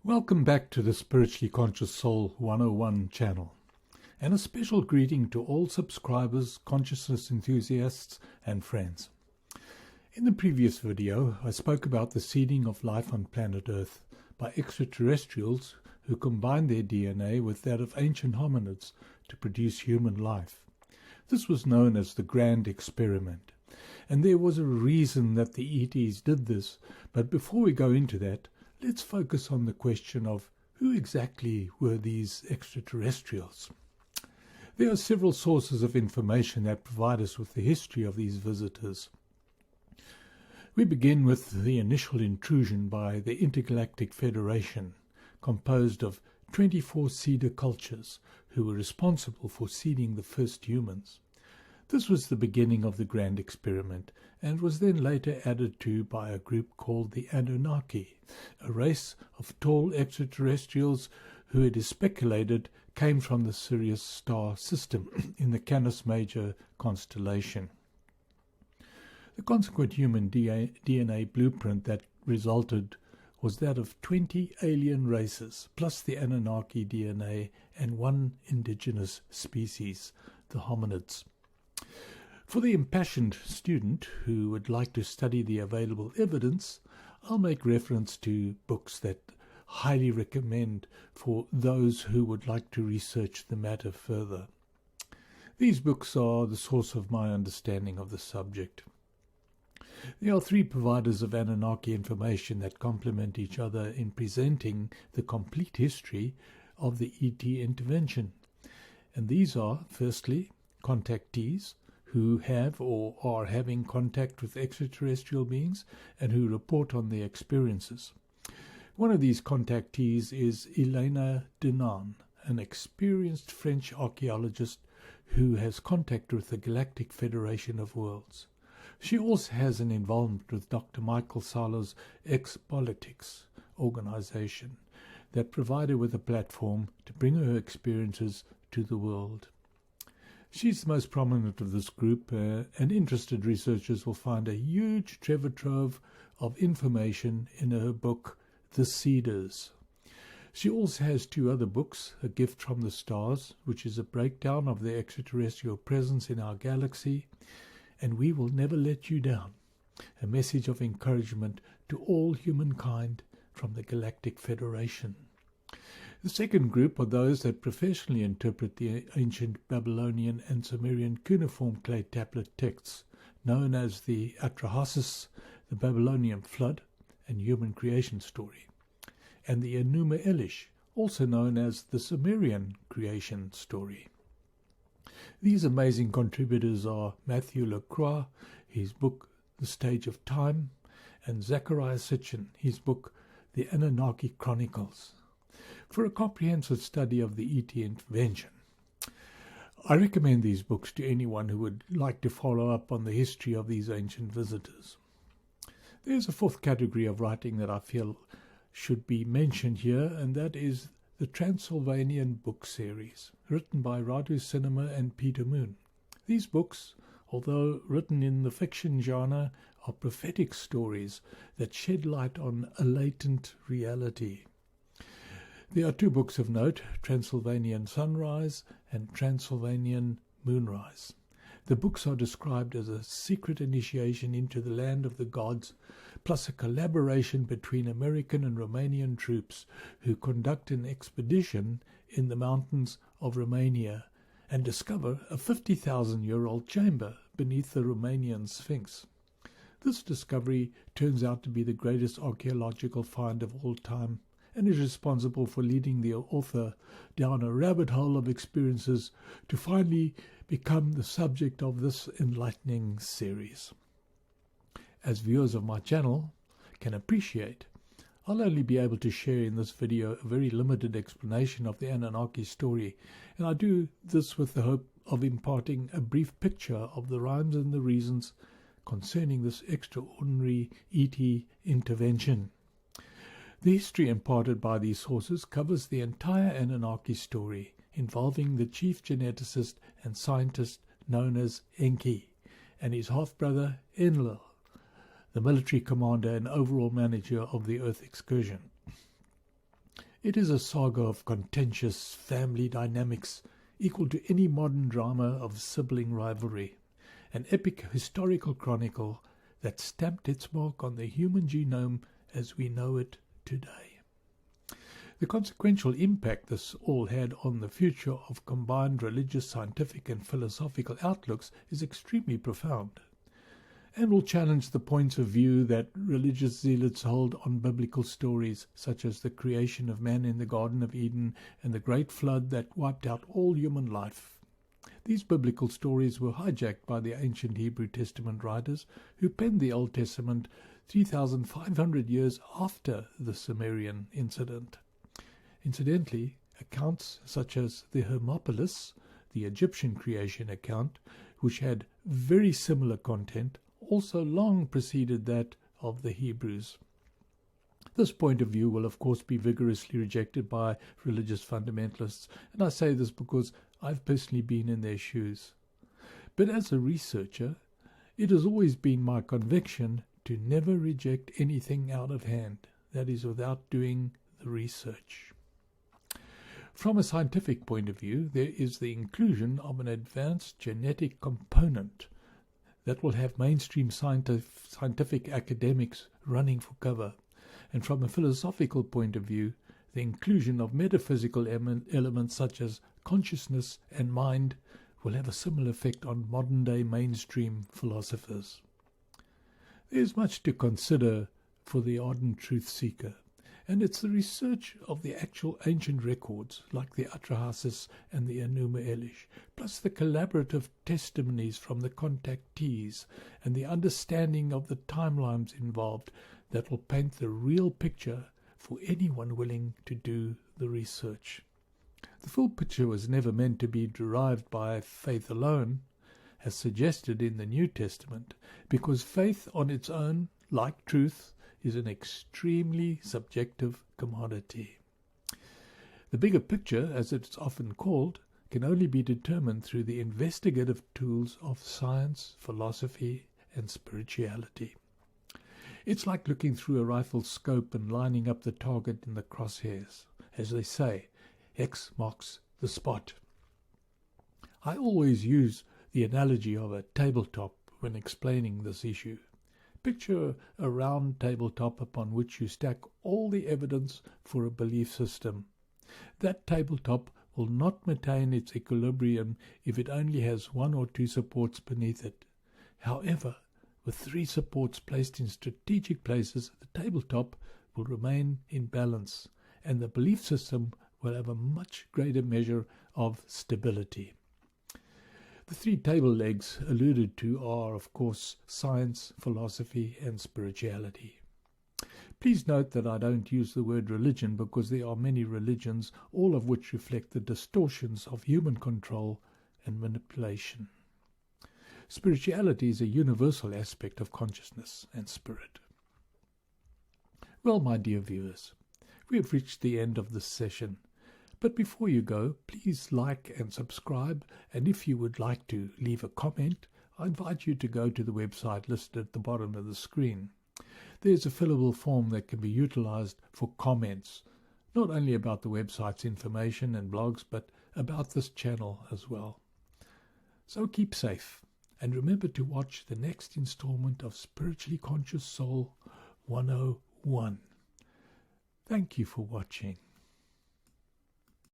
Welcome back to the Spiritually Conscious Soul 101 channel, and a special greeting to all subscribers, consciousness enthusiasts, and friends. In the previous video, I spoke about the seeding of life on planet Earth by extraterrestrials who combined their DNA with that of ancient hominids to produce human life. This was known as the Grand Experiment, and there was a reason that the ETs did this, but before we go into that, let's focus on the question of who exactly were these extraterrestrials. There are several sources of information that provide us with the history of these visitors. We begin with the initial intrusion by the Intergalactic Federation, composed of 24 seeder cultures who were responsible for seeding the first humans. This was the beginning of the Grand Experiment, and was then later added to by a group called the Anunnaki, a race of tall extraterrestrials who it is speculated came from the Sirius star system in the Canis Major constellation. The consequent human DNA blueprint that resulted was that of 20 alien races, plus the Anunnaki DNA and one indigenous species, the hominids. For the impassioned student who would like to study the available evidence, I'll make reference to books that highly recommend for those who would like to research the matter further. These books are the source of my understanding of the subject. There are three providers of Anunnaki information that complement each other in presenting the complete history of the ET intervention. And these are, firstly, contactees, who have or are having contact with extraterrestrial beings and who report on their experiences. One of these contactees is Elena Denan, an experienced French archaeologist who has contact with the Galactic Federation of Worlds. She also has an involvement with Dr. Michael Salo's Ex-Politics organization that provide her with a platform to bring her experiences to the world. She's the most prominent of this group, and interested researchers will find a huge treasure trove of information in her book, The Seeders. She also has two other books, A Gift from the Stars, which is a breakdown of the extraterrestrial presence in our galaxy, and We Will Never Let You Down, a message of encouragement to all humankind from the Galactic Federation. The second group are those that professionally interpret the ancient Babylonian and Sumerian cuneiform clay tablet texts, known as the Atrahasis, the Babylonian flood and human creation story, and the Enuma Elish, also known as the Sumerian creation story. These amazing contributors are Matthew Lacroix, his book The Stage of Time, and Zachariah Sitchin, his book The Anunnaki Chronicles. For a comprehensive study of the ET intervention, I recommend these books to anyone who would like to follow up on the history of these ancient visitors. There's a fourth category of writing that I feel should be mentioned here, and that is the Transylvanian book series, written by Radu Cinema and Peter Moon. These books, although written in the fiction genre, are prophetic stories that shed light on a latent reality. There are two books of note, Transylvanian Sunrise and Transylvanian Moonrise. The books are described as a secret initiation into the land of the gods, plus a collaboration between American and Romanian troops who conduct an expedition in the mountains of Romania and discover a 50,000-year-old chamber beneath the Romanian Sphinx. This discovery turns out to be the greatest archaeological find of all time, and is responsible for leading the author down a rabbit hole of experiences to finally become the subject of this enlightening series. As viewers of my channel can appreciate, I'll only be able to share in this video a very limited explanation of the Anunnaki story, and I do this with the hope of imparting a brief picture of the rhymes and the reasons concerning this extraordinary ET intervention. The history imparted by these sources covers the entire Anunnaki story, involving the chief geneticist and scientist known as Enki, and his half-brother Enlil, the military commander and overall manager of the Earth excursion. It is a saga of contentious family dynamics equal to any modern drama of sibling rivalry, an epic historical chronicle that stamped its mark on the human genome as we know it today. The consequential impact this all had on the future of combined religious, scientific and philosophical outlooks is extremely profound, and will challenge the points of view that religious zealots hold on biblical stories such as the creation of man in the Garden of Eden and the great flood that wiped out all human life. These biblical stories were hijacked by the ancient Hebrew Testament writers who penned the Old Testament 3,500 years after the Sumerian incident. Incidentally, accounts such as the Hermopolis, the Egyptian creation account, which had very similar content, also long preceded that of the Hebrews. This point of view will of course be vigorously rejected by religious fundamentalists, and I say this because I've personally been in their shoes. But as a researcher, it has always been my conviction to never reject anything out of hand, that is, without doing the research. From a scientific point of view, there is the inclusion of an advanced genetic component that will have mainstream scientific academics running for cover. And from a philosophical point of view, the inclusion of metaphysical elements such as consciousness and mind will have a similar effect on modern-day mainstream philosophers. There is much to consider for the ardent truth seeker, and it's the research of the actual ancient records, like the Atrahasis and the Enuma Elish, plus the collaborative testimonies from the contactees and the understanding of the timelines involved that will paint the real picture for anyone willing to do the research. The full picture was never meant to be derived by faith alone, as suggested in the New Testament, because faith on its own, like truth, is an extremely subjective commodity. The bigger picture, as it's often called, can only be determined through the investigative tools of science, philosophy, and spirituality. It's like looking through a rifle scope and lining up the target in the crosshairs. As they say, X marks the spot. I always use the analogy of a tabletop when explaining this issue. Picture a round tabletop upon which you stack all the evidence for a belief system. That tabletop will not maintain its equilibrium if it only has one or two supports beneath it. However, with three supports placed in strategic places, the tabletop will remain in balance, and the belief system will have a much greater measure of stability. The three table legs alluded to are, of course, science, philosophy, and spirituality. Please note that I don't use the word religion because there are many religions, all of which reflect the distortions of human control and manipulation. Spirituality is a universal aspect of consciousness and spirit. Well, my dear viewers, we have reached the end of this session. But before you go, please like and subscribe, and if you would like to leave a comment, I invite you to go to the website listed at the bottom of the screen. There's a fillable form that can be utilized for comments, not only about the website's information and blogs, but about this channel as well. So keep safe, and remember to watch the next installment of Spiritually Conscious Soul 101. Thank you for watching.